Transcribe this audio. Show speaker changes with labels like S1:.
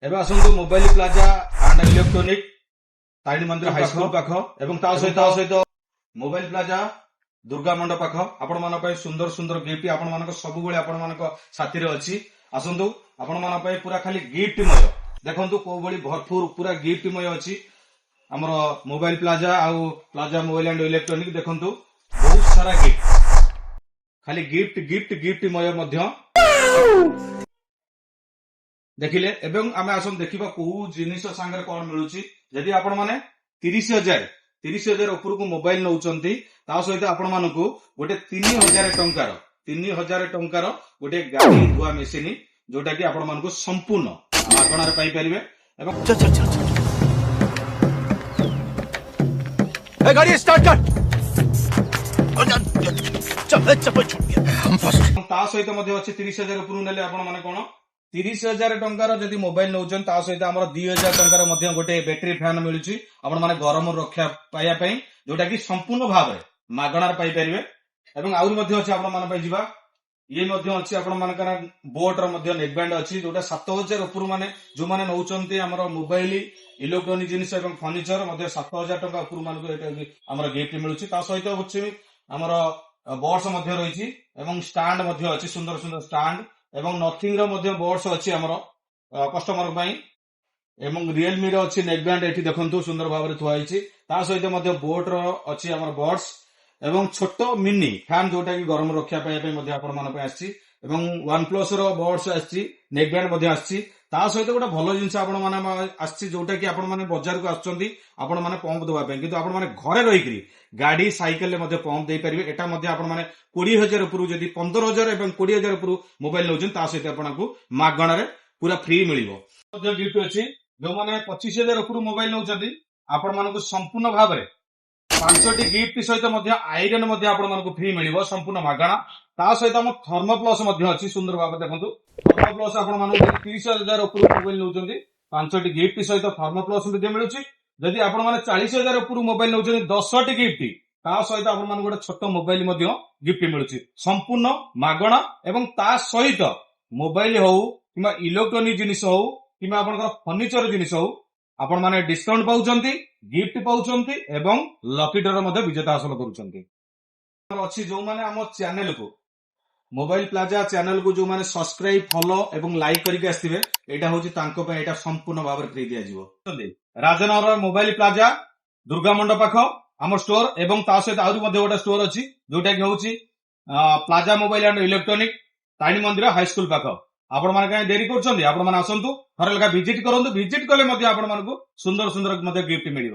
S1: ଏବେ ଆସନ୍ତୁ mobile plaza and electronic Tarini ମନ୍ଦିର ହାଇସ୍କୁଲ ପାଖ ଏବଂ ତା ସହିତ ମୋବାଇଲ ପ୍ଲାଜା ଦୁର୍ଗା ମଣ୍ଡପ ପାଖ ଆପଣମାନଙ୍କ ପାଇଁ ସୁନ୍ଦର ସୁନ୍ଦର ଗିଫ୍ଟ ଆପଣମାନଙ୍କ ସବୁବେଳେ ଆପଣମାନଙ୍କ ସାଥିରେ ଅଛି। ଆସନ୍ତୁ ଆପଣମାନଙ୍କ ପାଇଁ ପୁରା ଖାଲି ଗିଫ୍ଟମୟ ଦେଖନ୍ତୁ କୋଉ ଭଳି ଭରପୁର ପୁରା ଗିଫ୍ଟମୟ ଅଛି ଆମର ମୋବାଇଲ ପ୍ଲାଜା ଆଉ ପ୍ଲାଜା ମୋବାଇଲ ଆଣ୍ଡ ଇଲେକ୍ଟ୍ରୋନିକ ଦେଖନ୍ତୁ ବହୁତ ସାରା ଗିଫ୍ଟ ଖାଲି ଗିଫ୍ଟ ଗିଫ୍ଟ ଗିଫ୍ଟମୟ ମଧ୍ୟ ଦେଖିଲେ ଏବଂ ଆମେ ଆସନ୍ତୁ ଦେଖିବା କୋଉ ଜିନିଷ ସାଙ୍ଗରେ କଣ ମିଳୁଛି। ଯଦି ଆପଣ ମାନେ 30,000 ଉପରକୁ ମୋବାଇଲ ନଉଛନ୍ତି ତା ସହିତ ଆପଣ ମାନଙ୍କୁ ଗୋଟେ 3,000 ଟଙ୍କାର ଗୋଟେ ଗାଡି ଧୁଆ ମେସିନ ଯୋଉଟା କି ଆପଣ ମାନଙ୍କୁ ସମ୍ପୂର୍ଣ୍ଣ ମାଗଣାରେ ପାଇପାରିବେ ଏବଂ
S2: गाड़ी स्टार्ट कर चप्पल छूट गया हम फंस
S1: ତା ସହିତ ମଧ୍ୟ ଅଛି 30,000 ଉପରକୁ ନେଲେ ଆପଣ ମାନେ କଣ 30,000 ଟଙ୍କାର ଯଦି ମୋବାଇଲ ନଉଛନ୍ତି ତା ସହିତ ଆମର 2,000 ଟଙ୍କାର ମଧ୍ୟ ଗୋଟେ ବ୍ୟାଟେରୀ ଫ୍ୟାନ ମିଳୁଛି ଆପଣ ମାନେ ଗରମ ରକ୍ଷା ପାଇବା ପାଇଁ ଯୋଉଟା କି ସମ୍ପୂର୍ଣ୍ଣ ଭାବରେ ମାଗଣାରେ ପାଇପାରିବେ। ଏବଂ ଆହୁରି ମଧ୍ୟ ଅଛି ଆପଣ ମାନଙ୍କ ପାଇଁ ଯିବା ଇଏ ମଧ୍ୟ ଅଛି ଆପଣ ମାନଙ୍କର ବୋଟ ର ମଧ୍ୟ ନେକ୍ ବ୍ୟାଣ୍ଡ ଅଛି ଯୋଉଟା 7,000 ଉପରୁ ମାନେ ଯୋଉମାନେ ନଉଛନ୍ତି ଆମର ମୋବାଇଲ ଇଲେକ୍ଟ୍ରୋନିକ ଜିନିଷ ଏବଂ ଫର୍ଣ୍ଣିଚର ମଧ୍ୟ 7,000 ଟଙ୍କା ଉପରୁ ମାନଙ୍କୁ ଆମର ଗିଫ୍ଟ ମିଳୁଛି। ତା ସହିତ ହଉଛି ଆମର ବକ୍ସ ମଧ୍ୟ ରହିଛି ଏବଂ ଷ୍ଟାଣ୍ଡ ମଧ୍ୟ ଅଛି ସୁନ୍ଦର ସୁନ୍ଦର ଷ୍ଟାଣ୍ଡ ଏବଂ ନଥିଙ୍ଗ ର ମଧ୍ୟ ବୋର୍ଡସ ଅଛି ଆମର କଷ୍ଟମର ପାଇଁ ଏବଂ ରିଏଲମି ର ଅଛି ନେକ୍ ବ୍ୟାଣ୍ଡ ଏଠି ଦେଖନ୍ତୁ ସୁନ୍ଦର ଭାବରେ ଥୁଆ ହେଇଛି। ତା ସହିତ ମଧ୍ୟ ବୋଟ ର ଅଛି ଆମର ବଡ୍ସ ଏବଂ ଛୋଟ ମିନି ଫ୍ୟାନ ଯୋଉଟା କି ଗରମ ରକ୍ଷା ପାଇବା ପାଇଁ ମଧ୍ୟ ଆପଣ ମାନଙ୍କ ପାଇଁ ଆସିଛି ଏବଂ ୱାନ୍ ପ୍ଲସ ର ବଡ୍ସ ଆସିଛି ନେକ୍ ବ୍ୟାଣ୍ଡ ମଧ୍ୟ ଆସିଛି। ତା ସହିତ ଗୋଟେ ଭଲ ଜିନିଷ ଆପଣ ମାନେ ଆସିଛି ଯୋଉଟା କି ଆପଣ ମାନେ ବଜାରକୁ ଆସୁଛନ୍ତି ଆପଣ ମାନେ ପମ୍ପ ଦେବା ପାଇଁ କିନ୍ତୁ ଆପଣ ମାନେ ଘରେ ରହିକରି ଗାଡି ସାଇକେଲରେ ମଧ୍ୟ ପମ୍ପ ଦେଇପାରିବେ। ଏଟା ମଧ୍ୟ ଆପଣ ମାନେ 20,000 ଉପରୁ ଯଦି 15,000 ଏବଂ 20,000 ଉପରୁ ମୋବାଇଲ ନଉଛନ୍ତି ତା ସହିତ ଆପଣଙ୍କୁ ମାଗଣାରେ ପୁରା ଫ୍ରି ମିଳିବ। ମଧ୍ୟ ଗିଫ୍ଟ ଅଛି ଯୋଉମାନେ 25,000 ଉପରୁ ମୋବାଇଲ ନଉଛନ୍ତି ଆପଣ ମାନଙ୍କୁ ସମ୍ପୂର୍ଣ୍ଣ ଭାବରେ 5ଟି ଗିଫ୍ଟ ସହିତ ମଧ୍ୟ ଆଇରନ୍ ମଧ୍ୟ ଆପଣ ମାନଙ୍କୁ ଫ୍ରି ମିଳିବ ସମ୍ପୂର୍ଣ୍ଣ ମାଗଣା। ତା ସହିତ ଆମ ଥର୍ମୋ ପ୍ଲସ୍ ମଧ୍ୟ ଅଛି ସୁନ୍ଦର ଭାବରେ ଦେଖନ୍ତୁ ଥର୍ମୋ ପ୍ଲସ୍ ଆପଣ ମାନଙ୍କୁ 30,000 ଉପରୁ ମୋବାଇଲ ନଉଛନ୍ତି 5ଟି ଗିଫ୍ଟ ସହିତ ଥର୍ମୋ ପ୍ଲସ୍ ମଧ୍ୟ ମିଳୁଛି। ଯଦି ଆପଣ ମାନେ 40,000 ଉପରୁ ମୋବାଇଲ ନଉଛନ୍ତି 10ଟି ଗିଫ୍ଟ ତା ସହିତ ଆପଣ ମାନଙ୍କୁ ଗୋଟେ ଛୋଟ ମୋବାଇଲ ମଧ୍ୟ ଗିଫ୍ଟ ମିଳୁଛି ସମ୍ପୂର୍ଣ୍ଣ ମାଗଣା ଏବଂ ତା ସହିତ ମୋବାଇଲ ହଉ କିମ୍ବା ଇଲେକ୍ଟ୍ରୋନିକ ଜିନିଷ ହଉ କିମ୍ବା ଆପଣଙ୍କର ଫର୍ଣ୍ଣିଚର ଜିନିଷ ହଉ ଆପଣ ମାନେ ଡିସକାଉଣ୍ଟ ପାଉଛନ୍ତି ଗିଫ୍ଟ ପାଉଛନ୍ତି ଏବଂ ଲକି ଡ୍ର ମଧ୍ୟ ବିଜେତା ହାସଲ କରୁଛନ୍ତି। ଅଛି ଯୋଉମାନେ ଆମ ଚ୍ୟାନେଲକୁ ମୋବାଇଲ ପ୍ଲାଜା ଚ୍ୟାନେଲକୁ ଯୋଉମାନେ ସବସ୍କ୍ରାଇବ ଫଲୋ ଏବଂ ଲାଇକ୍ କରିକି ଆସିଥିବେ ଏଇଟା ହଉଛି ତାଙ୍କ ପାଇଁ ଏଇଟା ସମ୍ପୂର୍ଣ୍ଣ ଭାବରେ ଫ୍ରି ଦିଆଯିବ। ରାଜନଗର ମୋବାଇଲ ପ୍ଲାଜା ଦୁର୍ଗା ମଣ୍ଡପ ପାଖ ଆମ ଷ୍ଟୋର ଏବଂ ତା ସହିତ ଆହୁରି ମଧ୍ୟ ଗୋଟେ ଷ୍ଟୋର ଅଛି ଯୋଉଟା କି ହଉଛି plaza mobile and electronic Tarini ମନ୍ଦିର ହାଇସ୍କୁଲ ପାଖ। ଆପଣ ମାନେ କାହିଁ ଡେରି କରୁଛନ୍ତି ଆପଣ ମାନେ ଆସନ୍ତୁ ଥରେ ଲେଖା ଭିଜିଟ କରନ୍ତୁ ଭିଜିଟ କଲେ ମଧ୍ୟ ଆପଣ ମାନଙ୍କୁ ସୁନ୍ଦର ସୁନ୍ଦର ମଧ୍ୟ ଗିଫ୍ଟ ମିଳିବ।